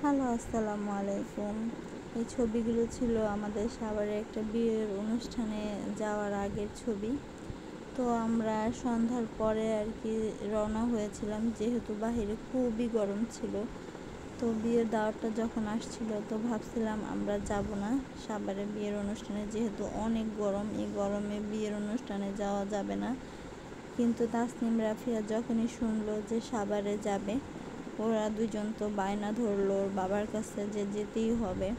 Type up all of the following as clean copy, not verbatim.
Hello, আসসালামু আলাইকুম। এই ছবিগুলো ছিল আমাদের সাভারে একটা বিয়ের অনুষ্ঠানে যাওয়ার আগের ছবি। তো আমরা সন্ধ্যার পরে আর কি রওনা হয়েছিলাম, যেহেতু বাহিরে খুবই গরম ছিল। তো বিয়ের দাওয়াতটা যখন আসছিল তো ভাবছিলাম আমরা যাব না সাভারে বিয়ের অনুষ্ঠানে, যেহেতু অনেক গরম, এই গরমে বিয়ের অনুষ্ঠানে যাওয়া যাবে না। কিন্তু তাসনিম রাফিয়া যখনই শুনলো যে সাভারে যাবে, ওরা দুজন তো বায়না ধরলো ওর বাবার কাছে যে যেতেই হবে।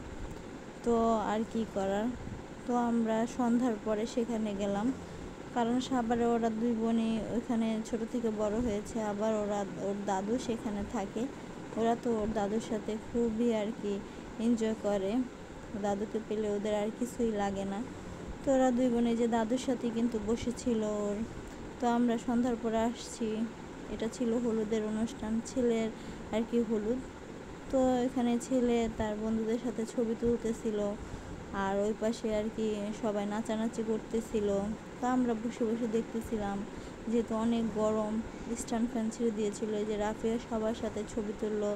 তো আর কি করার, তো আমরা সন্ধ্যার পরে সেখানে গেলাম, কারণ সাভারে ওরা দুই বোনই ওইখানে ছোট থেকে বড় হয়েছে, আবার ওর দাদু সেখানে থাকে। ওরা তো ওর দাদুর সাথে খুবই আর কি এনজয় করে, দাদুকে পেলে ওদের আর কিছুই লাগে না। তো ওরা দুই বোনে যে দাদুর সাথে কিন্তু বসেছিল ওর। তো আমরা সন্ধ্যার পরে আসছি, এটা ছিল হলুদের অনুষ্ঠান, ছেলের আর কি হলুদ। তো এখানে ছেলে তার বন্ধুদের সাথে ছবি তুলতেছিল, আর ওই পাশে আর কি সবাই নাচানাচি করতেছিল। তো আমরা বসে বসে দেখতেছিলাম, যেহেতু অনেক গরম, স্ট্যান্ড ফ্যান ছেড়ে দিয়েছিল। এই যে রাফিয়া সবার সাথে ছবি তুললো,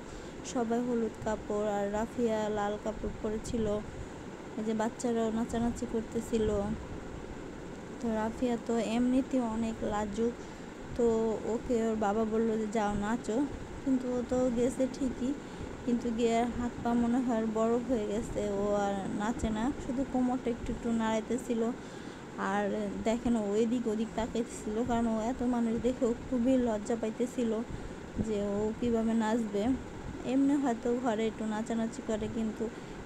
সবাই হলুদ কাপড়, আর রাফিয়া লাল কাপড় পরেছিল। এই যে বাচ্চারাও নাচানাচি করতেছিল। তো রাফিয়া তো এমনিতেও অনেক লাজুক, তো ওকে ওর বাবা বললো যে যাও নাচো, কিন্তু ও তো গেছে ঠিকই, কিন্তু গিয়ে হাত পা মনে হয় বড় হয়ে গেছে, ও আর নাচে না, শুধু কোমরটা একটু একটু নাড়াইতেছিল। আর দেখেন ও এদিক ওদিক তাকাইতেছিল, কারণ ও এত মানুষ দেখে ও খুবই লজ্জা পাইতেছিল যে ও কীভাবে নাচবে। এমনি হয়তো ঘরে একটু নাচানাচি করে, কিন্তু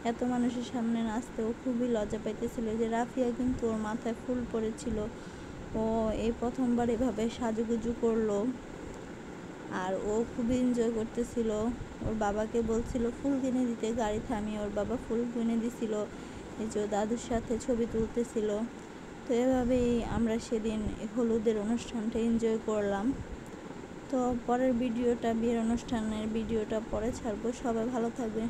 এত মানুষের সামনে নাচতে ও খুবই লজ্জা পাইতেছিল। যে রাফিয়া কিন্তু ওর মাথায় ফুল পড়েছিল, ও এই প্রথমবার এভাবে সাজুগুজু করলো, আর ও খুবই এনজয় করতেছিল। ওর বাবাকে বলছিল ফুল কিনে দিতে, গাড়ি থামিয়ে ওর বাবা ফুল কিনে দিছিল। এই যে দাদুর সাথে ছবি তুলতেছিল। তো এভাবেই আমরা সেদিন হলুদের অনুষ্ঠানটা এনজয় করলাম। তো পরের ভিডিওটা, বিয়ের অনুষ্ঠানের ভিডিওটা পরে ছাড়বো। সবাই ভালো থাকবেন।